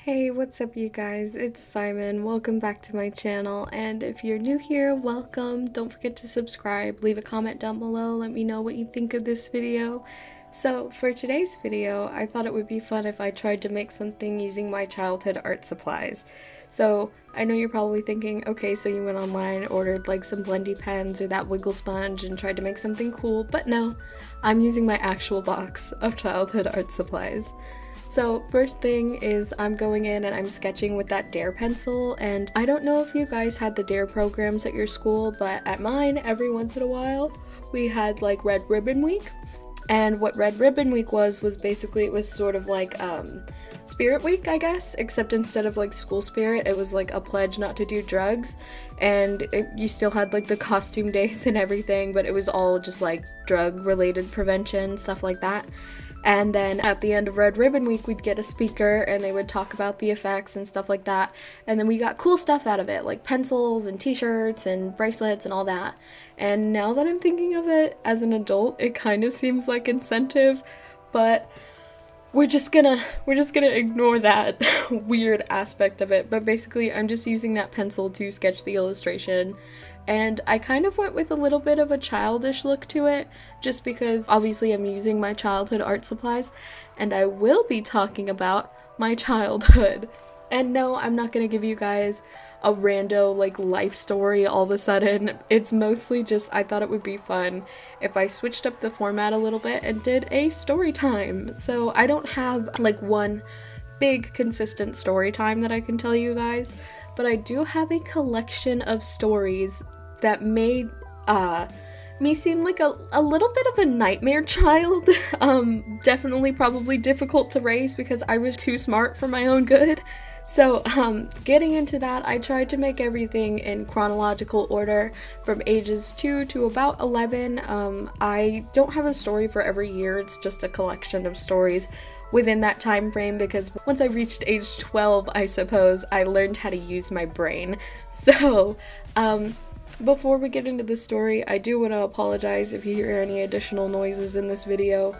Hey, what's up you guys? It's Simon. Welcome back to my channel, and if you're new here, welcome. Don't forget to subscribe, leave a comment down below, let me know what you think of this video. So for today's video, I thought it would be fun if I tried to make something using my childhood art supplies. So I know you're probably thinking, okay, so you went online, ordered like some blendy pens or that wiggle sponge and tried to make something cool, but no, I'm using my actual box of childhood art supplies. So first thing is I'm going in and I'm sketching with that Dare pencil, and I don't know if you guys had the Dare programs at your school, but at mine, every once in a while, we had like Red Ribbon Week. And what Red Ribbon Week was basically, it was sort of like Spirit Week, I guess, except instead of like school spirit, it was like a pledge not to do drugs, and you still had like the costume days and everything, but it was all just like drug related prevention, stuff like that. And then at the end of Red Ribbon Week, we'd get a speaker and they would talk about the effects and stuff like that. And then we got cool stuff out of it, like pencils and t-shirts and bracelets and all that. And now that I'm thinking of it as an adult, it kind of seems like incentive, but we're just gonna ignore that weird aspect of it. But basically, I'm just using that pencil to sketch the illustration. And I kind of went with a little bit of a childish look to it, just because obviously I'm using my childhood art supplies, and I will be talking about my childhood. And no, I'm not gonna give you guys a rando like life story all of a sudden. It's mostly just I thought it would be fun if I switched up the format a little bit and did a story time. So I don't have like one big consistent story time that I can tell you guys, but I do have a collection of stories that made me seem like a little bit of a nightmare child. Definitely probably difficult to raise because I was too smart for my own good. So getting into that, I tried to make everything in chronological order from ages 2 to about 11. I don't have a story for every year, it's just a collection of stories within that time frame, because once I reached age 12, I suppose, I learned how to use my brain. So before we get into the story, I do want to apologize if you hear any additional noises in this video.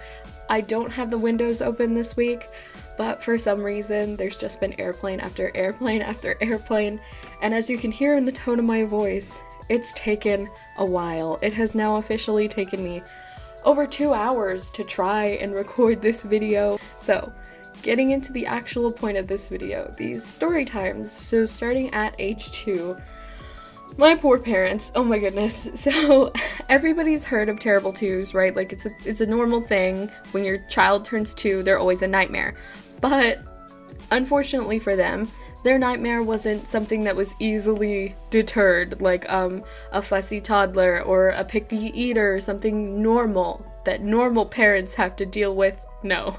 I don't have the windows open this week, but for some reason there's just been airplane after airplane after airplane, and as you can hear in the tone of my voice, it's taken a while. It has now officially taken me over 2 hours to try and record this video. So getting into the actual point of this video, these story times. So starting at age 2, my poor parents, oh my goodness. So everybody's heard of terrible twos, right? Like it's a normal thing. When your child turns 2, they're always a nightmare. But unfortunately for them, their nightmare wasn't something that was easily deterred, like a fussy toddler or a picky eater or something normal that normal parents have to deal with. No.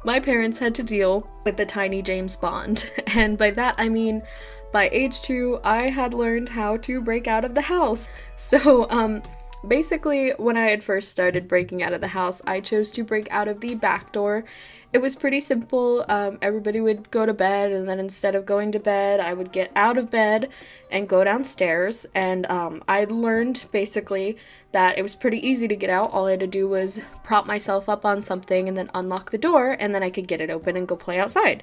My parents had to deal with the tiny James Bond. And by that I mean, by age 2, I had learned how to break out of the house. So, basically, when I had first started breaking out of the house, I chose to break out of the back door. It was pretty simple. Everybody would go to bed, and then instead of going to bed, I would get out of bed and go downstairs. And I learned, basically, that it was pretty easy to get out. All I had to do was prop myself up on something and then unlock the door, and then I could get it open and go play outside.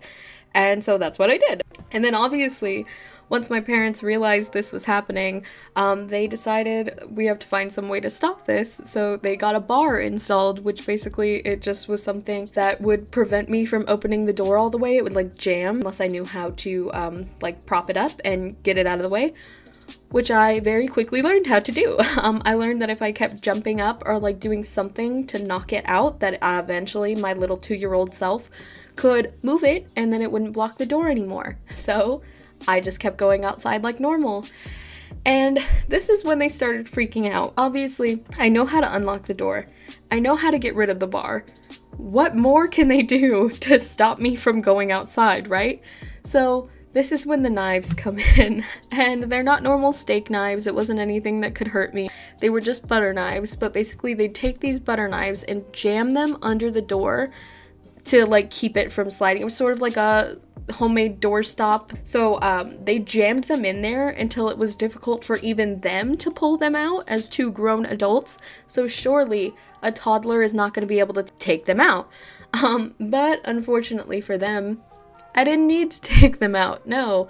And so that's what I did. And then obviously, once my parents realized this was happening, they decided we have to find some way to stop this. So they got a bar installed, which basically it just was something that would prevent me from opening the door all the way. It would like jam unless I knew how to like prop it up and get it out of the way, which I very quickly learned how to do. I learned that if I kept jumping up or like doing something to knock it out, that eventually my little 2-year-old self could move it and then it wouldn't block the door anymore. So I just kept going outside like normal. And this is when they started freaking out. Obviously, I know how to unlock the door. I know how to get rid of the bar. What more can they do to stop me from going outside, right? So this is when the knives come in, and they're not normal steak knives. It wasn't anything that could hurt me. They were just butter knives, but basically they'd take these butter knives and jam them under the door to like keep it from sliding. It was sort of like a homemade doorstop. So they jammed them in there until it was difficult for even them to pull them out as 2 grown adults. So surely a toddler is not going to be able to take them out. But unfortunately for them, I didn't need to take them out, no.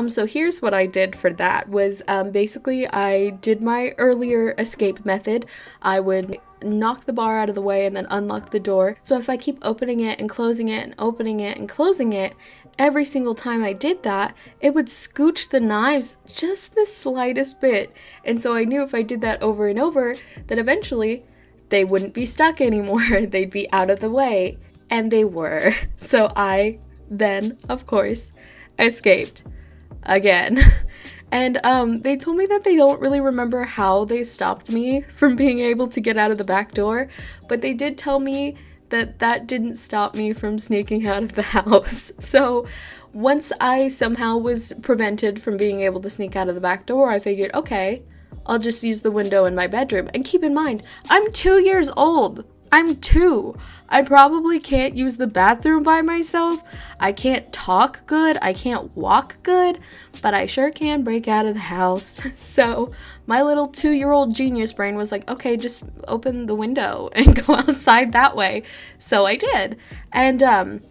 So here's what I did for that was basically I did my earlier escape method. I would knock the bar out of the way and then unlock the door. So if I keep opening it and closing it and opening it and closing it, every single time I did that, it would scooch the knives just the slightest bit. And so I knew if I did that over and over, that eventually they wouldn't be stuck anymore. They'd be out of the way. And they were. So I then, of course, escaped again. And they told me that they don't really remember how they stopped me from being able to get out of the back door, but they did tell me that that didn't stop me from sneaking out of the house. So once I somehow was prevented from being able to sneak out of the back door, I figured, okay, I'll just use the window in my bedroom. And keep in mind, I'm 2 years old. I'm 2. I probably can't use the bathroom by myself. I can't talk good. I can't walk good, but I sure can break out of the house. So my little 2-year-old genius brain was like, okay, just open the window and go outside that way. So I did. And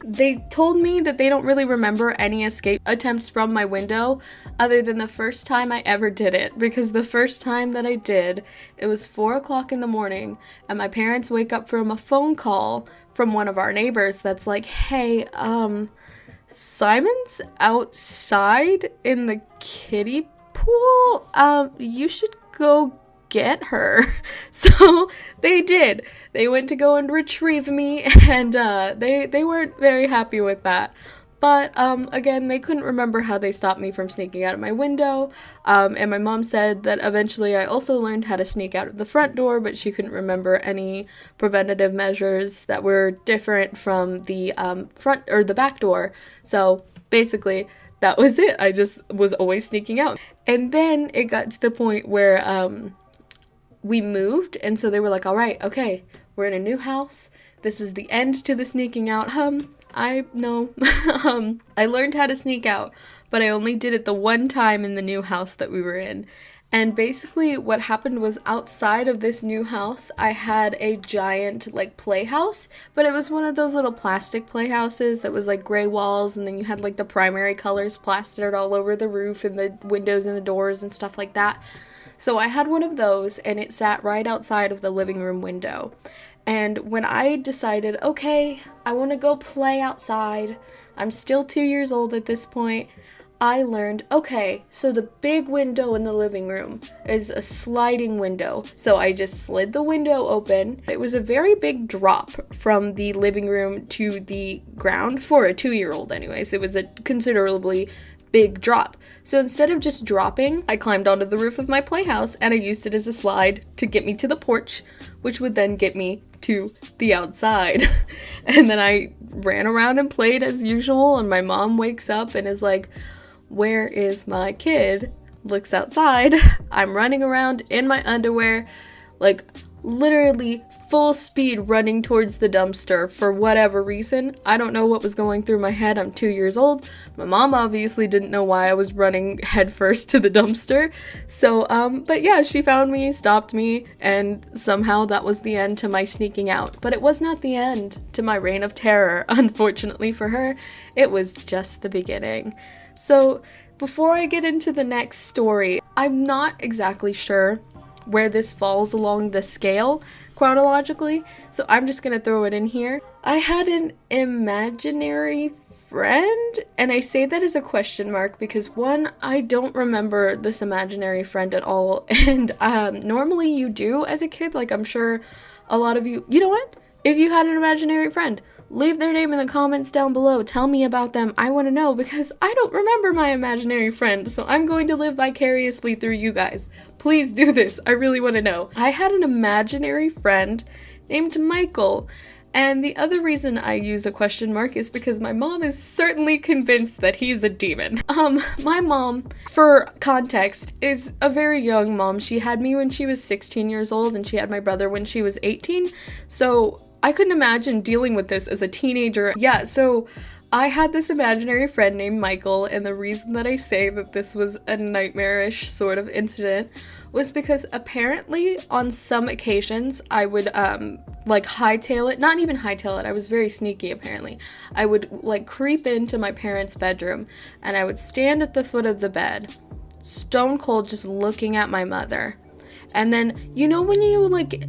they told me that they don't really remember any escape attempts from my window other than the first time I ever did it, because the first time that I did, it was 4 o'clock in the morning and my parents wake up from a phone call from one of our neighbors that's like, hey, Simon's outside in the kiddie pool. You should go get her. So they did. They went to go and retrieve me, and they weren't very happy with that. But again, they couldn't remember how they stopped me from sneaking out of my window. And my mom said that eventually I also learned how to sneak out of the front door, but she couldn't remember any preventative measures that were different from the front or the back door. So basically, that was it. I just was always sneaking out. And then it got to the point where we moved, and so they were like, all right, okay, we're in a new house. This is the end to the sneaking out. I know. I learned how to sneak out, but I only did it the one time in the new house that we were in. And basically what happened was outside of this new house, I had a giant like playhouse, but it was one of those little plastic playhouses that was like gray walls, and then you had like the primary colors plastered all over the roof and the windows and the doors and stuff like that. So I had one of those, and it sat right outside of the living room window. And when I decided, okay, I want to go play outside, I'm still 2 years old at this point, I learned, okay, so the big window in the living room is a sliding window. So I just slid the window open. It was a very big drop from the living room to the ground for a 2-year-old anyways. It was a considerably big drop. So instead of just dropping, I climbed onto the roof of my playhouse and I used it as a slide to get me to the porch, which would then get me to the outside. And then I ran around and played as usual, and my mom wakes up and is like, where is my kid? Looks outside. I'm running around in my underwear, like literally full speed running towards the dumpster for whatever reason. I don't know what was going through my head. I'm 2 years old. My mom obviously didn't know why I was running headfirst to the dumpster. So, but yeah, she found me, stopped me, and somehow that was the end to my sneaking out. But it was not the end to my reign of terror. Unfortunately for her, it was just the beginning. So, before I get into the next story, I'm not exactly sure where this falls along the scale chronologically, so I'm just gonna throw it in here. I had an imaginary friend, and I say that as a question mark because one, I don't remember this imaginary friend at all, and normally you do as a kid. Like, I'm sure a lot of you know what? If you had an imaginary friend, leave their name in the comments down below. Tell me about them. I want to know because I don't remember my imaginary friend, so I'm going to live vicariously through you guys. Please do this. I really want to know. I had an imaginary friend named Michael, and the other reason I use a question mark is because my mom is certainly convinced that he's a demon. My mom, for context, is a very young mom. She had me when she was 16 years old, and she had my brother when she was 18, so I couldn't imagine dealing with this as a teenager. Yeah, so I had this imaginary friend named Michael, and the reason that I say that this was a nightmarish sort of incident was because apparently on some occasions I would like hightail it, not even hightail it, I was very sneaky apparently. I would like creep into my parents' bedroom and I would stand at the foot of the bed, stone cold, just looking at my mother. And then, you know, when you like,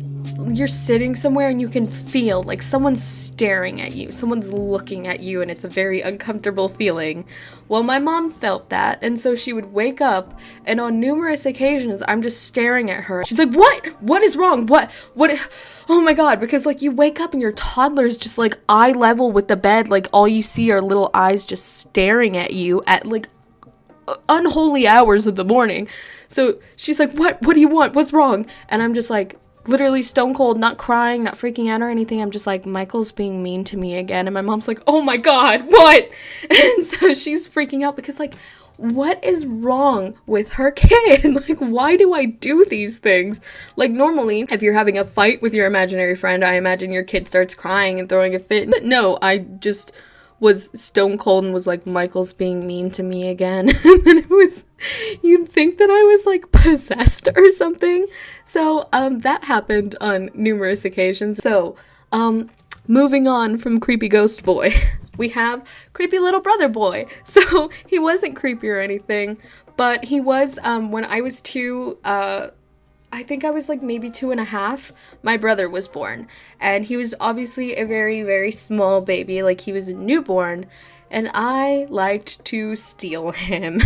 you're sitting somewhere and you can feel like someone's staring at you, someone's looking at you, and it's a very uncomfortable feeling. Well, my mom felt that, and so she would wake up, and on numerous occasions, I'm just staring at her. She's like, "What? What is wrong? What? Oh my god," because like you wake up and your toddler's just like eye level with the bed, like all you see are little eyes just staring at you at like unholy hours of the morning. So she's like, what do you want? What's wrong? And I'm just like, literally stone cold, not crying, not freaking out or anything. I'm just like, Michael's being mean to me again. And my mom's like, oh my god, what? And so she's freaking out because like, what is wrong with her kid? Like, why do I do these things? Like, normally, if you're having a fight with your imaginary friend, I imagine your kid starts crying and throwing a fit. But no, I just was stone cold and was like, Michael's being mean to me again. And then it was, you'd think that I was like possessed or something. So that happened on numerous occasions. So moving on from creepy ghost boy, we have creepy little brother boy. So he wasn't creepy or anything, but he was when I was I think I was like maybe 2.5, my brother was born. And he was obviously a very, very small baby, like he was a newborn. And I liked to steal him.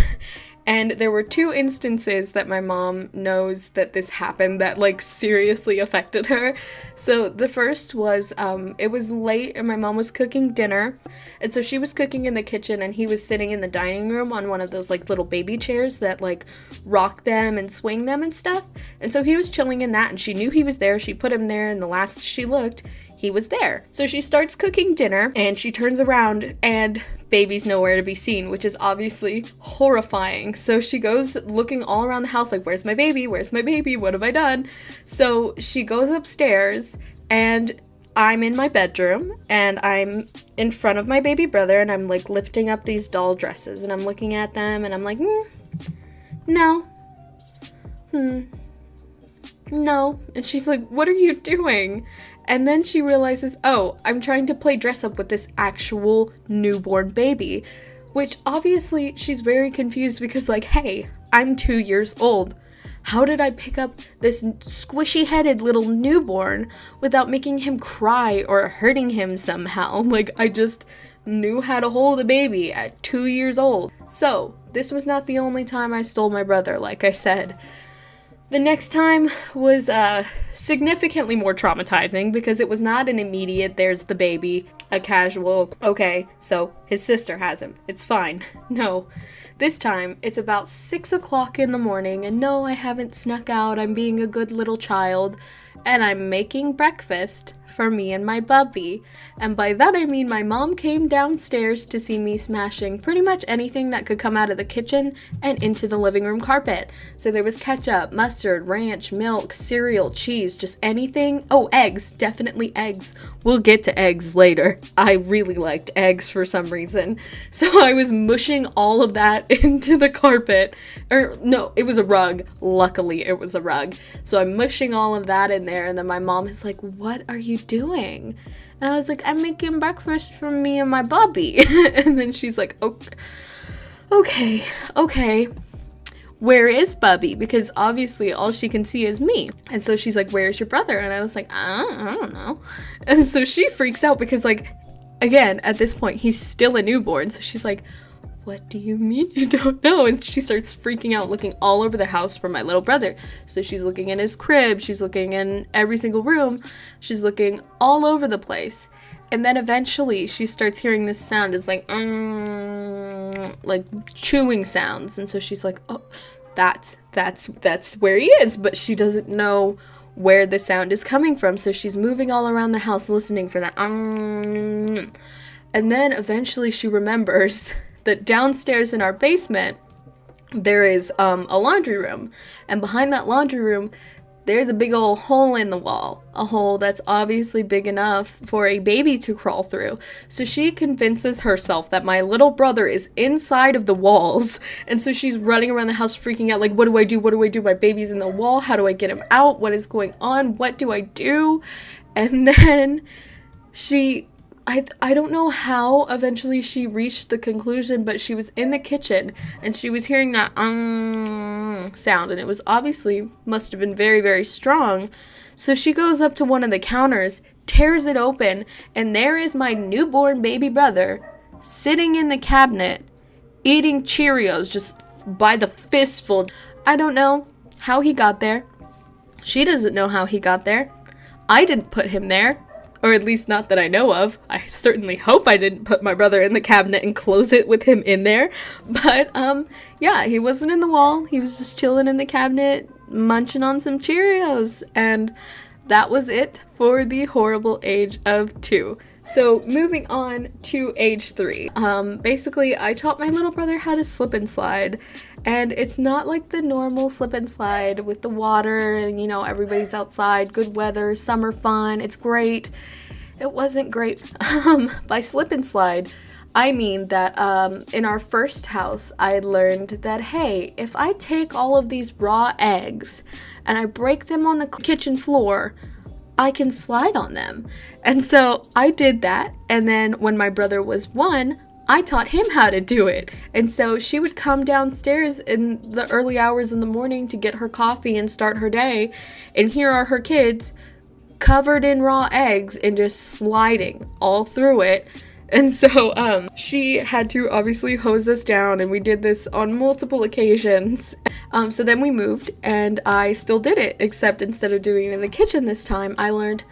And there were 2 instances that my mom knows that this happened that like seriously affected her. So the first was, it was late and my mom was cooking dinner. And so she was cooking in the kitchen and he was sitting in the dining room on one of those like little baby chairs that like rock them and swing them and stuff. And so he was chilling in that and she knew he was there. She put him there and the last she looked, he was there. So she starts cooking dinner and she turns around and baby's nowhere to be seen, which is obviously horrifying. So she goes looking all around the house like, where's my baby? Where's my baby? What have I done? So she goes upstairs and I'm in my bedroom and I'm in front of my baby brother and I'm like lifting up these doll dresses and I'm looking at them and I'm like, no. No. And she's like, what are you doing? And then she realizes, oh, I'm trying to play dress up with this actual newborn baby, which obviously she's very confused because like, hey, I'm 2 years old. How did I pick up this squishy-headed little newborn without making him cry or hurting him somehow? Like, I just knew how to hold a baby at 2 years old. So, this was not the only time I stole my brother, like I said. The next time was significantly more traumatizing because it was not an immediate, there's the baby, a casual, okay, so his sister has him, it's fine. No, this time it's about 6 o'clock in the morning and no, I haven't snuck out, I'm being a good little child, and I'm making breakfast for me and my bubby. And by that I mean my mom came downstairs to see me smashing pretty much anything that could come out of the kitchen and into the living room carpet. So there was ketchup, mustard, ranch, milk, cereal, cheese, just anything. Oh, eggs, definitely eggs. We'll get to eggs later. I really liked eggs for some reason. So I was mushing all of that into the carpet. Or no, it was a rug. Luckily it was a rug. So I'm mushing all of that in there and then my mom is like, what are you doing? And I was like, I'm making breakfast for me and my bubby. And then she's like, okay, where is bubby? Because obviously all she can see is me. And so she's like, where's your brother? And I was like, I don't know. And so she freaks out because like, again, at this point, he's still a newborn. So she's like, what do you mean you don't know? And she starts freaking out, looking all over the house for my little brother. So she's looking in his crib, she's looking in every single room, she's looking all over the place. And then eventually she starts hearing this sound. It's like chewing sounds. And so she's like, oh, that's where he is. But she doesn't know where the sound is coming from. So she's moving all around the house listening for that. And then eventually she remembers that downstairs in our basement, there is a laundry room. And behind that laundry room, there's a big old hole in the wall, a hole that's obviously big enough for a baby to crawl through. So she convinces herself that my little brother is inside of the walls, and so she's running around the house freaking out, like, what do I do? What do I do? My baby's in the wall. How do I get him out? What is going on? What do I do? And then I don't know how eventually she reached the conclusion, but she was in the kitchen and she was hearing that sound, and it was obviously must have been very, very strong. So she goes up to one of the counters, tears it open, and there is my newborn baby brother sitting in the cabinet eating Cheerios just by the fistful. I don't know how he got there. She doesn't know how he got there. I didn't put him there. Or at least not that I know of. I certainly hope I didn't put my brother in the cabinet and close it with him in there. But, yeah, he wasn't in the wall. He was just chilling in the cabinet, munching on some Cheerios. And that was it for the horrible age of 2. So, moving on to age 3. Basically, I taught my little brother how to slip and slide. And it's not like the normal slip and slide with the water and, you know, everybody's outside, good weather, summer fun, it's great. It wasn't great. By slip and slide, I mean that in our first house, I learned that, hey, if I take all of these raw eggs and I break them on the kitchen floor, I can slide on them. And so I did that. And then when my brother was 1, I taught him how to do it. And so she would come downstairs in the early hours in the morning to get her coffee and start her day. And here are her kids covered in raw eggs and just sliding all through it. And so she had to obviously hose us down, and we did this on multiple occasions. So then we moved, and I still did it, except instead of doing it in the kitchen this time, I learned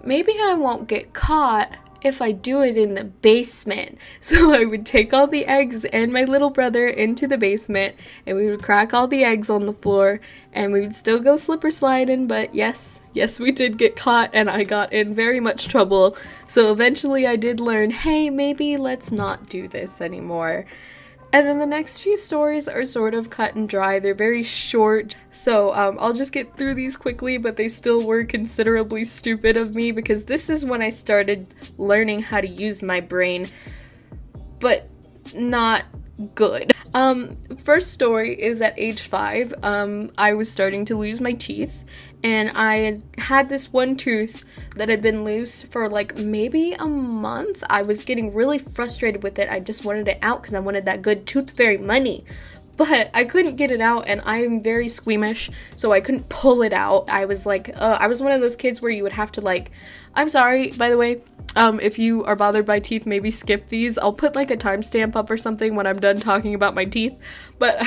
maybe I won't get caught if I do it in the basement. So I would take all the eggs and my little brother into the basement, and we would crack all the eggs on the floor, and we would still go slipper sliding. But yes, we did get caught, and I got in very much trouble. So eventually I did learn, hey, maybe let's not do this anymore. And then the next few stories are sort of cut and dry. They're very short, so I'll just get through these quickly, but they still were considerably stupid of me because this is when I started learning how to use my brain, but not good. First story is at age 5. I was starting to lose my teeth, and I had this one tooth that had been loose for like maybe a month. I was getting really frustrated with it. I just wanted it out because I wanted that good tooth fairy money. But I couldn't get it out, and I'm very squeamish, so I couldn't pull it out. I was like, I was one of those kids where you would have to like, I'm sorry, by the way, if you are bothered by teeth, maybe skip these. I'll put like a timestamp up or something when I'm done talking about my teeth. But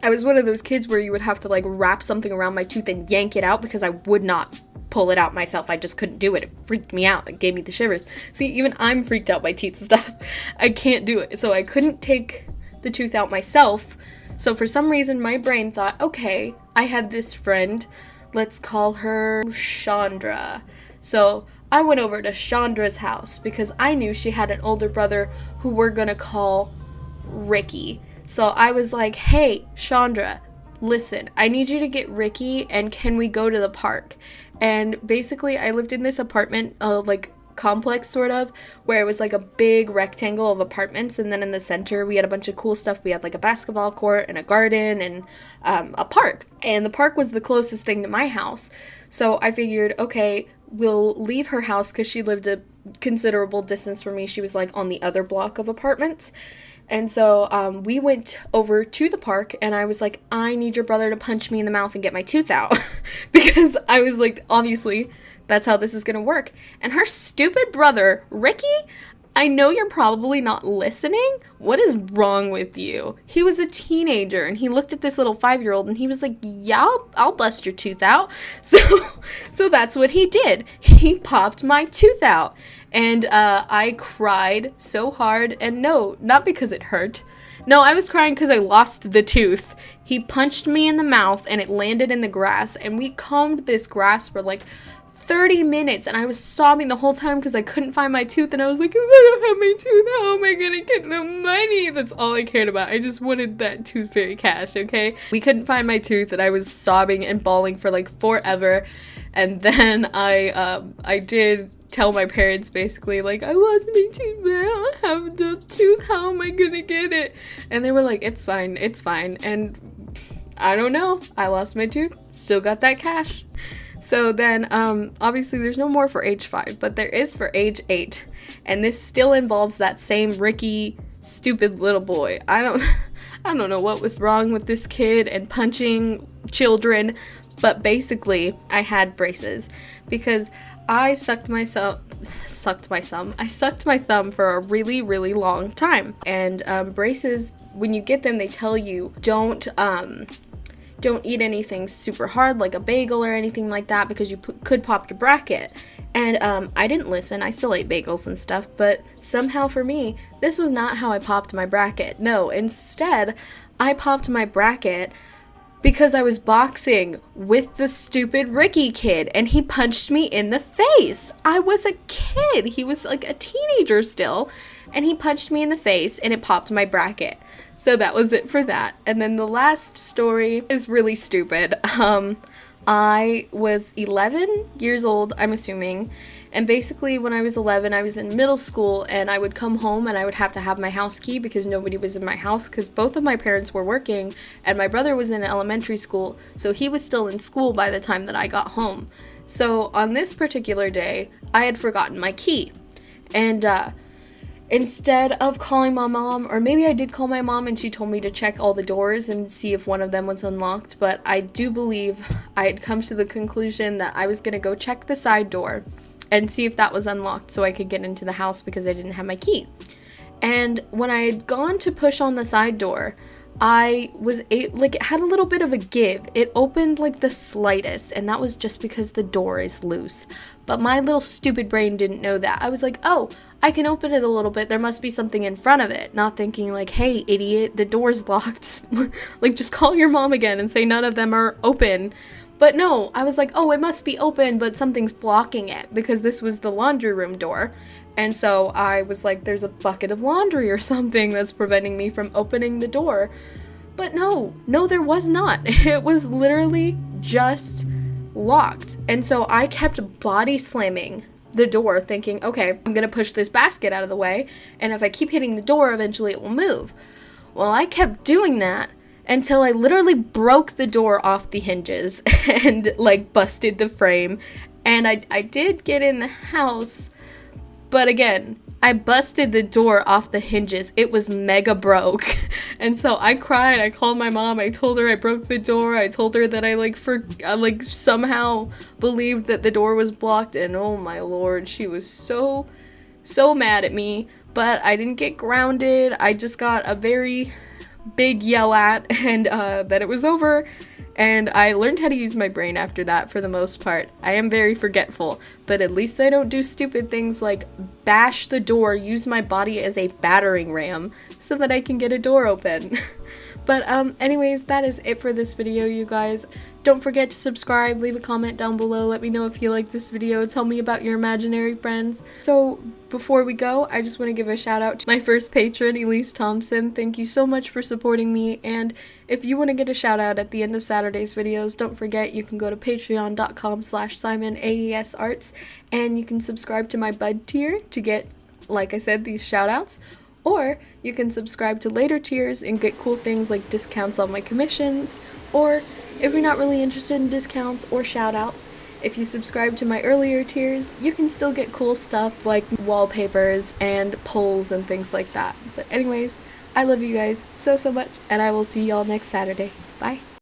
I was one of those kids where you would have to like wrap something around my tooth and yank it out because I would not pull it out myself. I just couldn't do it. It freaked me out. It gave me the shivers. See, even I'm freaked out by teeth and stuff. I can't do it. So I couldn't take the tooth out myself. So for some reason my brain thought, okay, I have this friend, let's call her Chandra. So I went over to Chandra's house because I knew she had an older brother who we're gonna call Ricky. So I was like, hey, Chandra, listen, I need you to get Ricky, and can we go to the park? And basically I lived in this apartment, like complex sort of, where it was like a big rectangle of apartments, and then in the center we had a bunch of cool stuff. We had like a basketball court and a garden and a park, and the park was the closest thing to my house. So I figured, okay, we'll leave her house because she lived a considerable distance from me. She was like on the other block of apartments. And so we went over to the park, and I was like, I need your brother to punch me in the mouth and get my tooth out because I was like, obviously that's how this is gonna work. And her stupid brother, Ricky, I know you're probably not listening. What is wrong with you? He was a teenager, and he looked at this little 5-year-old, and he was like, yeah, I'll bust your tooth out. So that's what he did. He popped my tooth out, and I cried so hard, and no, not because it hurt. No, I was crying because I lost the tooth. He punched me in the mouth, and it landed in the grass, and we combed this grass for like 30 minutes, and I was sobbing the whole time because I couldn't find my tooth, and I was like, if I don't have my tooth, how am I gonna get the money? That's all I cared about. I just wanted that tooth fairy cash, okay? We couldn't find my tooth, and I was sobbing and bawling for like forever, and then I did tell my parents basically, like, I lost my tooth, but I don't have the tooth, how am I gonna get it? And they were like, it's fine, and I don't know, I lost my tooth, still got that cash. So then, obviously there's no more for age 5, but there is for age 8, and this still involves that same Ricky, stupid little boy. I don't know what was wrong with this kid and punching children, but basically, I had braces, because I sucked my thumb for a really, really long time, and braces, when you get them, they tell you don't eat anything super hard like a bagel or anything like that, because you could pop your bracket. And I didn't listen. I still ate bagels and stuff, but somehow for me, this was not how I popped my bracket. No, instead, I popped my bracket because I was boxing with the stupid Ricky kid, and he punched me in the face. I was a kid. He was like a teenager still, and he punched me in the face, and it popped my bracket. So that was it for that. And then the last story is really stupid. I was 11 years old, I'm assuming, and basically when I was 11, I was in middle school, and I would come home and I would have to have my house key because nobody was in my house because both of my parents were working, and my brother was in elementary school, so he was still in school by the time that I got home. So on this particular day, I had forgotten my key, and instead of calling my mom, or maybe I did call my mom and she told me to check all the doors and see if one of them was unlocked, but I do believe I had come to the conclusion that I was going to go check the side door and see if that was unlocked so I could get into the house because I didn't have my key. And when I had gone to push on the side door, it had a little bit of a give. It opened like the slightest, and that was just because the door is loose. But my little stupid brain didn't know that. I was like, oh, I can open it a little bit. There must be something in front of it. Not thinking like, hey, idiot, the door's locked. Like, just call your mom again and say none of them are open. But no, I was like, oh, it must be open, but something's blocking it because this was the laundry room door. And so I was like, there's a bucket of laundry or something that's preventing me from opening the door. But no, there was not. It was literally just locked. And so I kept body slamming the door thinking, okay, I'm gonna push this basket out of the way, and if I keep hitting the door, eventually it will move. Well, I kept doing that until I literally broke the door off the hinges and like busted the frame. And I did get in the house, but again, I busted the door off the hinges. It was mega broke. And so I cried. I called my mom. I told her I broke the door. I told her that I somehow believed that the door was blocked. And oh my lord, she was so mad at me. But I didn't get grounded. I just got a very big yell at, and that it was over. And I learned how to use my brain after that for the most part. I am very forgetful, but at least I don't do stupid things like bash the door, use my body as a battering ram so that I can get a door open. But anyways, that is it for this video, you guys. Don't forget to subscribe, leave a comment down below, let me know if you like this video, tell me about your imaginary friends. So before we go, I just want to give a shout out to my first patron, Elise Thompson. Thank you so much for supporting me, and if you want to get a shout out at the end of Saturday's videos, don't forget you can go to patreon.com/SimonAESArts, and you can subscribe to my bud tier to get, like I said, these shout outs. Or you can subscribe to later tiers and get cool things like discounts on my commissions, or if you're not really interested in discounts or shoutouts, if you subscribe to my earlier tiers, you can still get cool stuff like wallpapers and polls and things like that. But anyways, I love you guys so much, and I will see y'all next Saturday. Bye!